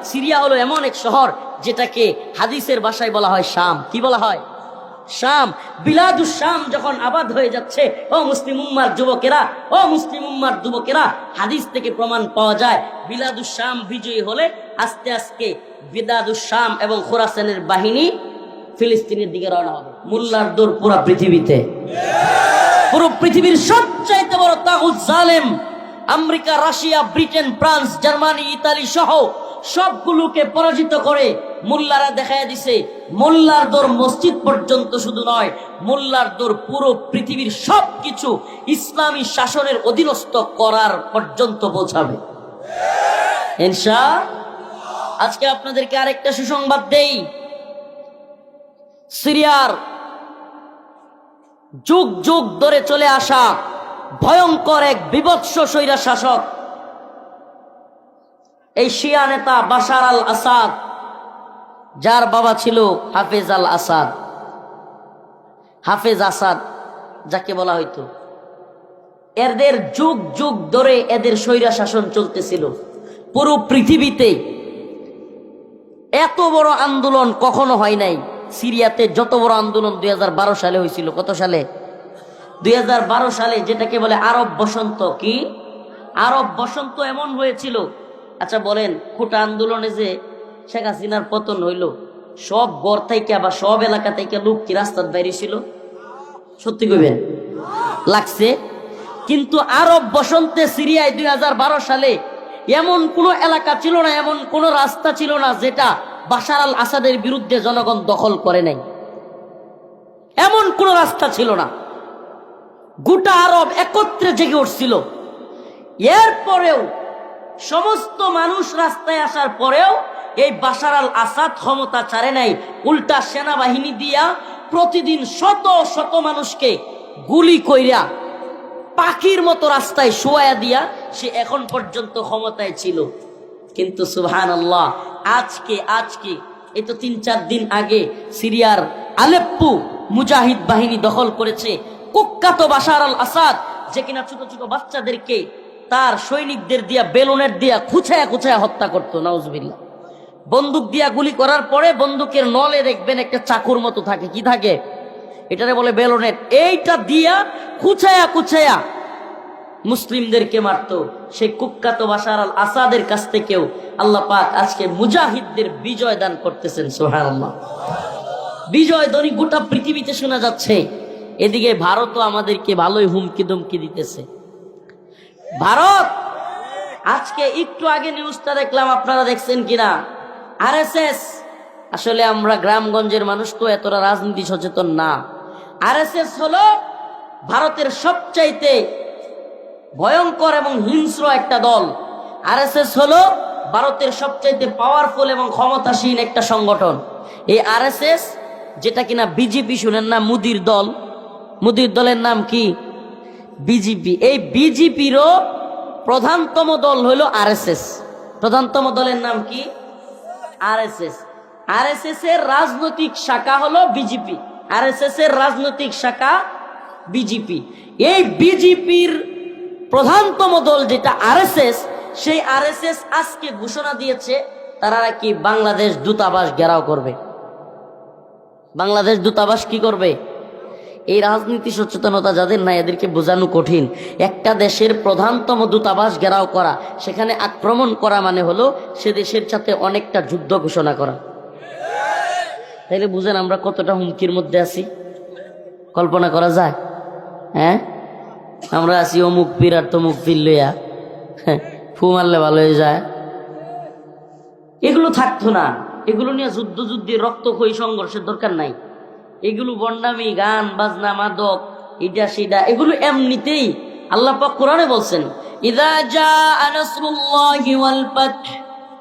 Syria হলো এমন এক শহর যেটাকে হাদিসের ভাষায় বলা হয় শাম। কি বলা হয়? শাম। বিলাদুস শাম যখন আবাদ হয়ে যাচ্ছে, ও মুসলিম উম্মার যুবকেরা, ও মুসলিম উম্মার যুবকেরা, হাদিস থেকে প্রমাণ পাওয়া যায় বিলাদুস শাম বিজয়ী হলে আস্তে আস্তে বিলাদুস শাম এবং খোরাসানের বাহিনী ফিলিস্তিনের দিকে রওনা হবে। মোল্লার দৌড় পুরো পৃথিবীতে, পুরো পৃথিবীর সবচাইতে বড় তাগুত জালেম America, Russia, Britain, France, Germany, Italy সহ সবগুলোকে পরাজিত করে মোল্লারা দেখায় দিছে মোল্লার দৌড় মসজিদ পর্যন্ত শুধু নয়, মোল্লার দৌড় পুরো পৃথিবীর সবকিছু ইসলামী শাসনের অধীনস্থ করার পর্যন্ত পৌঁছাবে ইনশাআল্লাহ। আজকে আপনাদেরকে আরেকটা সুসংবাদ দেই। সিরিয়ার যুগ যুগ ধরে চলে আসা ভয়ঙ্কর এক বিভৎস স্বৈরা শাসক, এই শিয়া নেতা বাশার আল আসাদ, যার বাবা ছিল হাফেজ আল আসাদ, হাফেজ আসাদ যাকে বলা হইতো, এদের যুগ যুগ ধরে এদের স্বৈরা শাসন চলতেছিল পুরো পৃথিবীতে। এত বড় আন্দোলন কখনো হয় নাই সিরিয়াতে। যত বড় আন্দোলন 2012 সালে হয়েছিল। কত সালে? 2012 সালে, যেটাকে বলে আরব বসন্ত। কি আরব বসন্ত এমন হয়েছিল। আচ্ছা বলেন, কোটা আন্দোলনে যে শেখ হাসিনার পতন হইল, সব গড় থেকে বা সব এলাকা থেকে লোক কি রাস্তার বাইরে ছিল? সত্যি কইবেন? লাগছে। কিন্তু আরব বসন্তে সিরিয়ায় 2012 সালে এমন কোন এলাকা ছিল না, এমন কোন রাস্তা ছিল না যেটা বাশার আল আসাদের বিরুদ্ধে জনগণ দখল করে নাই। এমন কোন রাস্তা ছিল না। গোটা আরব একত্রে জেগে উঠছিল। এরপরেও সমস্ত মানুষ রাস্তায় আসার পরেও এই বাশার আল আসাদ ক্ষমতা ছাড়ে নাই। উল্টা সেনাবাহিনী দিয়া প্রতিদিন শত শত মানুষকে গুলি কইরা পাখির মতো রাস্তায় শোয়া দিয়া সে এখন পর্যন্ত ক্ষমতায় ছিল। কিন্তু সুবহানাল্লাহ, আজকে এই তো 3-4 দিন আগে সিরিয়ার আলেপ্পো মুজাহিদ বাহিনী দখল করেছে। কুখ্যাত বাশার আল আসাদ, যে কিনা ছোট ছোট বাচ্চাদেরকে তার সৈনিকদের দিয়া বেলুনের দিয়া খুঁচায়া খুঁচায়া হত্যা করতো, নাউজুবিল্লাহ। বন্দুক দিয়া গুলি করার পরে বন্দুকের নলে দেখবেন একটা চাকুর মতো থাকে। কি থাকে? এটারে বলে বেলুনের। এইটা দিয়া খুঁচায়া খুঁচায়া মুসলিমদেরকে মারতো। সেই কুখ্যাত বাশার আল আসাদের কাছ থেকেও আল্লাহ পাক আজকে মুজাহিদদের বিজয় দান করতেছেন। সুবহানাল্লাহ। বিজয় ধ্বনি গোটা পৃথিবীতে শোনা যাচ্ছে। এদিকে ভারতও আমাদেরকে ভালোই হুমকি ধমকি দিতেছে। ভারত আজকে একটু আগে নিউজটা দেখলাম, আপনারা দেখছেন কিনা, আরএসএস, আসলে আমরা গ্রামগঞ্জের মানুষ তো এতটা রাজনীতি সচেতন না। আরএসএস হলো ভারতের সবচাইতে ভয়ঙ্কর এবং হিংস্র একটা দল। আরএসএস হলো ভারতের সবচাইতে পাওয়ারফুল এবং ক্ষমতাসীন একটা সংগঠন। এই আরএসএস, যেটা কিনা বিজেপি, শুনেন না, মোদির দল, মোদির দলের নাম কি? বিজেপি। এই বিজেপিরও প্রধানতম দল হইল আরএসএস। প্রধানতম দলের নাম কি? আরএসএস। আরএসএস এর রাজনৈতিক শাখা হলো বিজেপি। আরএসএস এর রাজনৈতিক শাখা বিজেপি। এই বিজেপির প্রধানতম দল যেটা আরএসএস, সেই আরএসএস আজকে ঘোষণা দিয়েছে তারা কি বাংলাদেশ দূতাবাস ঘেরাও করবে। বাংলাদেশ দূতাবাস কি করবে? এই রাজনীতি সচেতনতা যাদের নাই এদেরকে বোঝানো কঠিন। একটা দেশের প্রধানতম দূতাবাস ঘেরাও করা, সেখানে আক্রমণ করা মানে হলো সে দেশের সাথে অনেকটা যুদ্ধ ঘোষণা করা। তাইলে বুঝেন আমরা কতটা হুমকির মধ্যে আছি, কল্পনা করা যায়? হ্যাঁ, আমরা আছি অমুক পীর আর তমুক পীর লইয়া, ফু মারলে ভালো হয়ে যায়। এগুলো থাকতো না। এগুলো নিয়ে যুদ্ধে রক্তক্ষয়ী সংঘর্ষের দরকার নাই। এগুলো বন্ডামি, গান বাজনা, মাদক, এটা সেটা, এগুলো এমনিতেই আল্লাহ পাক কোরআনে বলছেন, ইযা জাআ নাসরুল্লাহি ওয়াল ফাth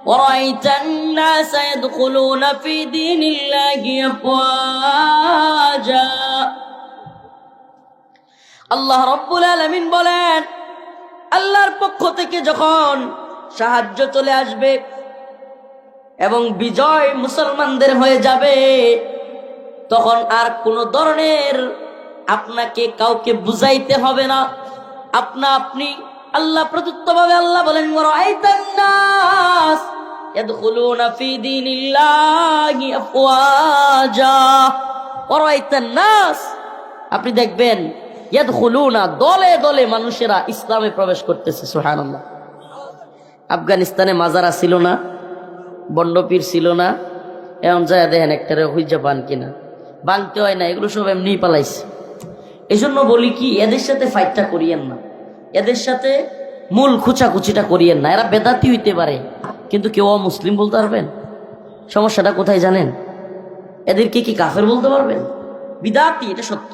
ওয়া রাআইতান নাসা ইয়াদখুলুনা ফি দীনিল্লাহি আফওয়াজা। আল্লাহ রাব্বুল আলামিন বলেন, আল্লাহর পক্ষ থেকে যখন সাহায্য চলে আসবে এবং বিজয় মুসলমানদের হয়ে যাবে, তখন আর কোন ধরনের আপনাকে কাউকে বুঝাইতে হবে না। আপনি আল্লাহ প্রদত্ত ভাবে আল্লাহ বলেন, ইয়াদখুলুনা ফি দীনিল্লাহি আফওয়াজা ওয়া রাআইতান নাস, আপনি দেখবেন ইয়াদখুলুনা, দলে দলে মানুষেরা ইসলামে প্রবেশ করতেছে। সুবহানাল্লাহ। আফগানিস্তানে মাজারা ছিল না, বন্ডপীর ছিল না, এখন যায় দেখেন একটারে হুইজা পান কিনা, ভাঙতে হয় না, এগুলো সব এমনি পালাইছে। এই জন্য বলি কি, এদের সাথে ফাইটটা করিয়েন না, এদের সাথে মূল খুচাখুচিটা করিয়েন না। এরা বেদাতি হইতে পারে, কিন্তু কেউ মুসলিম বলতে পারবেন? সমস্যাটা কোথায় জানেন? এদেরকে কি কাফের বলতে পারবেন? বিদাতি, এটা সত্য,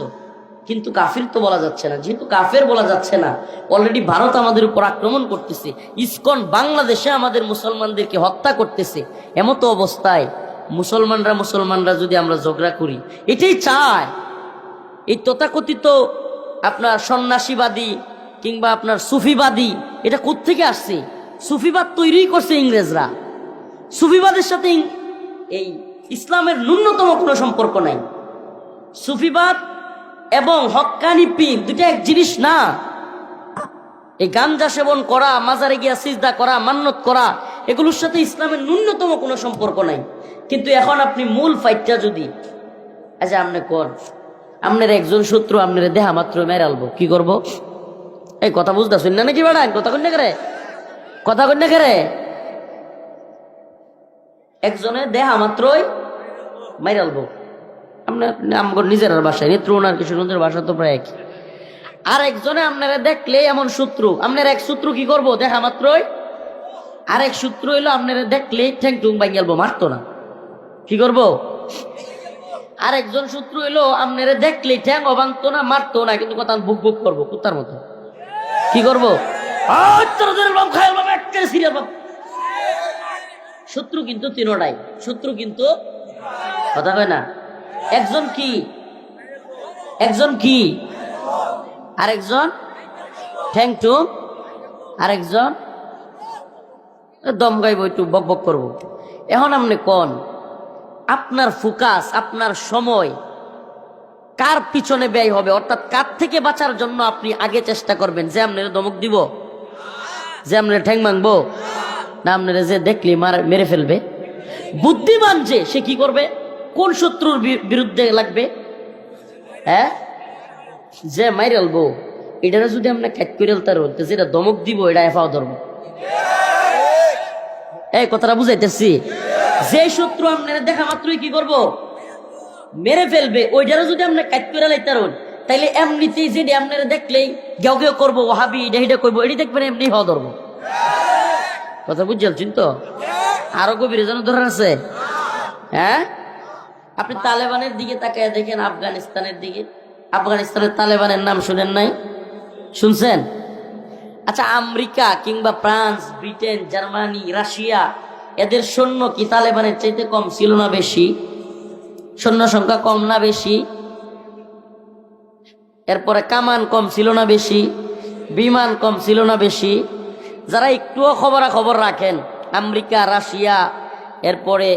কিন্তু কাফির তো বলা যাচ্ছে না। যেহেতু কাফের বলা যাচ্ছে না, অলরেডি ভারত আমাদের উপর আক্রমণ করতেছে, ইসকন বাংলাদেশে আমাদের মুসলমানদেরকে হত্যা করতেছে, এমতো অবস্থায় মুসলমানরা যদি আমরা ঝগড়া করি, এটাই চায়। এই তথাকথিত আপনার সন্ন্যাসীবাদী কিংবা আপনার সুফিবাদী, এটা কোত্থেকে আসছে? সুফিবাদ তৈরি করছে ইংরেজরা। সুফিবাদের সাথে এই ইসলামের ন্যূনতম কোনো সম্পর্ক নাই। সুফিবাদ এবং হক্কানি পীর দুটো এক জিনিস না। এই গাঞ্জা সেবন করা, মাজারে গিয়া সিজদা করা, মান্নত করা, এগুলোর সাথে ইসলামের ন্যূনতম কোনো সম্পর্ক নাই। কিন্তু এখন আপনি মূল ফাইটটা যদি, আচ্ছা আপনি কর, আপনার একজন শত্রু আপনার দেহা মাত্র মেরালবো, কি করব? এই কথা বুঝতেছেন না নাকি বেড়া? কথা কন্যা করে একজনে দেহা মাত্রই মেরালবো। আপনার নিজের বাসায় নেত্রকোনার কিশোরগঞ্জের বাসা তো প্রায় একই। আর একজনে আপনারা দেখলে এমন শত্রু, আপনার এক শত্রু কি করবো দেখা মাত্রই, আর এক শত্রু হইলো আপনারা দেখলে ঠ্যাং টুং ভাঙালবো, মারতো না, কি করব? আর একজন শত্রু হইলো আপনারা দেখলে ঠ্যাং ভাঙতো না, মারতো না, কিন্তু কথা বুক বুক করবো কুত্তার মতো, কি করবো? শত্রু কিন্তু তিনোটাই, শত্রু কিন্তু কথা হয় না। একজন কি আরেকজন ঠ্যাং টুং, আরেকজন দম গাইব, একটু বক বক করবো। এখন আপনি কোন আপনার ফোকাস, আপনার সময় কার পিছনে ব্যয় হবে, অর্থাৎ কার থেকে বাঁচার জন্য আপনি আগে চেষ্টা করবেন? যে আপনার ধমক দিব, যে আপনার ঠ্যাং ভাঙবো, না আপনার যে দেখলি মেরে ফেলবে? বুদ্ধিমান যে, সে কি করবে? কোন শত্রুর বিরুদ্ধে লাগবে? হ্যাঁ, যে মাইরালবো, এটা যদি আমরা ক্যাট করে বলতে, যেটা ধমক দিব এটা এফাও ধরবো। এই কথাটা বুঝাইতেছি। যে শত্রু আপনার দেখা মাত্রই কি করব? মেরে ফেলবে, ওইটারও যদি আমরা ক্যাট করে লাইতারুন, তাইলে এমনিতেই যে আপনারা দেখলেই গেও গেও করবো, ওহাবি এটা করবো, এটি দেখবেন এমনি হওয়া ধরবো। কথা বুঝছেন তো? আরো গভীরে যেন ধরার আছে। হ্যাঁ, আপনি তালেবানের দিকে তাকায় দেখেন, আফগানিস্তানের দিকে। আফগানিস্তানের তালেবানের নাম শুনেন নাই? শুনছেন? আচ্ছা, আমেরিকা কিংবা ফ্রান্স, ব্রিটেন, জার্মানি, রাশিয়া, এদের সৈন্য কি তালেবানের চাইতে কম ছিল না বেশি? সৈন্য সংখ্যা কম না বেশি? এরপরে কামান কম ছিল না বেশি? বিমান কম ছিল না বেশি? যারা একটুও খবরাখবর রাখেন, আমেরিকা, রাশিয়া, এরপরে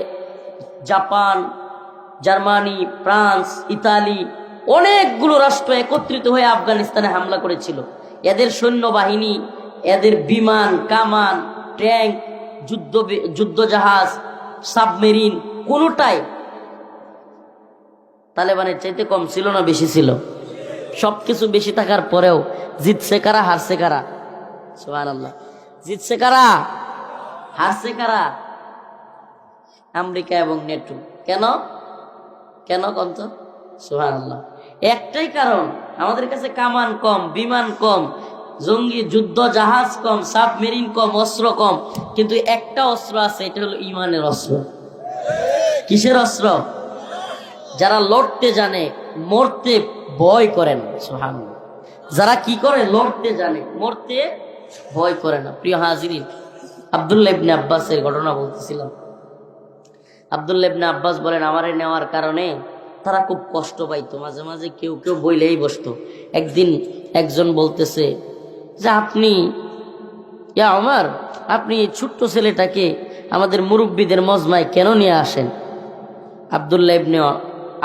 জাপান, জার্মানি, ফ্রান্স, ইতালি, অনেকগুলো রাষ্ট্র একত্রিত হয়ে আফগানিস্তানে হামলা করেছিল। এদের সৈন্যবাহিনী, এদের বিমান, কামান, ট্যাঙ্ক, যুদ্ধজাহাজ, সাবমেরিন, কোনোটাই তালেবানের চাইতে কম ছিল না বেশি ছিল? সবকিছু বেশি থাকার পরেও জিতছে কারা, হারছে কারা? সুবহানাল্লাহ। জিতছে কারা, হারছে কারা? আমেরিকা এবং নেটো। কেন কন্ত? সুবহানাল্লাহ। একটাই কারণ, আমাদের কাছে কামান কম, বিমান কম, জঙ্গি যুদ্ধ জাহাজ কম, সাবমেরিন কম, অস্ত্র কম, কিন্তু একটা অস্ত্র আছে, এটা হলো ইমানের অস্ত্র। কিসের অস্ত্র? যারা লড়তে জানে, মরতে ভয় করে না। সুবহানাল্লাহ। যারা কি করে? লড়তে জানে, মরতে ভয় করে না। প্রিয় হাজিরিন, আব্দুল্লাহ ইবনে আব্বাসের ঘটনা বলতেছিলাম। আব্দুল্লাহ ইবনে আব্বাস বলেন, আমারে নেওয়ার কারণে তারা খুব কষ্ট পাইতো, মাঝে মাঝে কেউ কেউ বইলেই বসতো। একদিন একজন বলতেছে যে, আপনি ইয়া ওমর, আপনি এই ছোট্ট ছেলেটাকে আমাদের মুরব্বীদের মজমায় কেন নিয়ে আসেন? আব্দুল্লাহ ইবনে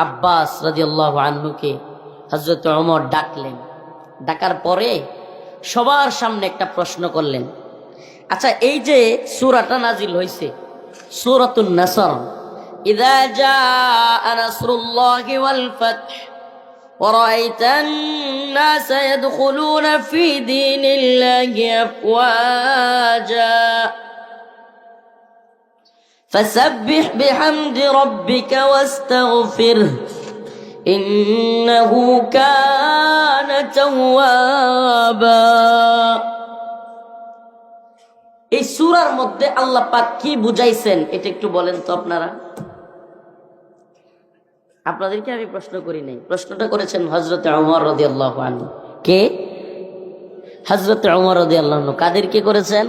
আব্বাস রাদিয়াল্লাহু আনহুকে হযরত ওমর ডাকলেন। ডাকার পরে সবার সামনে একটা প্রশ্ন করলেন, আচ্ছা, এই যে সূরাটা নাজিল হয়েছে, সূরাতুন নাসর, ইযা জাআ নাসরুল্লাহি ওয়াল ফাতহ ورأيت الناس يدخلون في دين الله أفواجا فسبح بحمد ربك واستغفره إنه كان توابا। এই সূরার মধ্যে আল্লাহ পাক কি বুঝাইছেন এটা একটু বলেন তো আপনারা। আপনাদেরকে আমি প্রশ্ন করি নাই, প্রশ্নটা করেছেন হযরত ওমর রাদিয়াল্লাহু আনহু। কে? হযরত ওমর রাদিয়াল্লাহু আনহু। কাদেরকে করেছেন?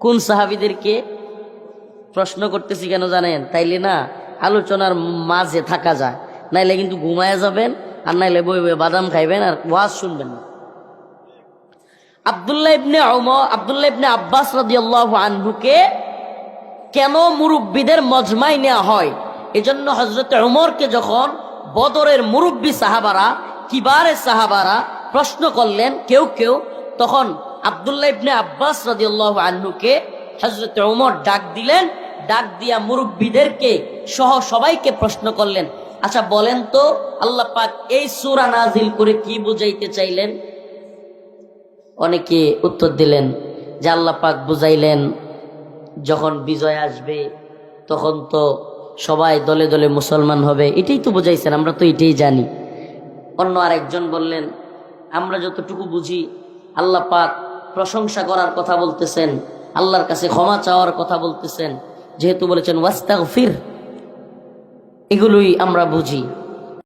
কোন সাহাবীদেরকে? প্রশ্ন করতেছি কেন জানেন? তাইলে না আলোচনার মাঝে থাকা যায়, নাইলে কিন্তু ঘুমায় যাবেন, আর নাইলে বই বই বাদাম খাইবেন আর ওয়াজ শুনবেন না। আব্দুল্লাহ ইবনে আব্বাস রাদিয়াল্লাহু আনহুকে কেন মুরব্বীদের মজমায় নেওয়া হয়? এজন্য হযরত ওমরকে যখন বদরের মুরব্বী সাহাবারা, কিবারে সাহাবারা প্রশ্ন করলেন কেউ কেউ, তখন আব্দুল্লাহ ইবনে আব্বাস রাদিয়াল্লাহু আনহুকে হযরত ওমর ডাক দিলেন। ডাক দিয়া মুরব্বীদেরকে সহ সবাইকে প্রশ্ন করলেন, আচ্ছা বলেন তো আল্লাহ পাক এই সূরা নাজিল করে কি বুঝাইতে চাইলেন? অনেকে উত্তর দিলেন যে আল্লাহ পাক বুঝাইলেন যখন বিজয় আসবে তখন তো সবাই দলে দলে মুসলমান হবে, এটাই তো বুঝাইছেন, আমরা তো এটাই জানি। অন্য আরেকজন বললেন, আমরা যতটুকু বুঝি আল্লাহ পাক প্রশংসা করার কথা বলতেছেন, আল্লাহর কাছে ক্ষমা চাওয়ার কথা বলতেছেন, যেহেতু বলেছেন ওয়াস্তাগফির, এগুলোই আমরা বুঝি।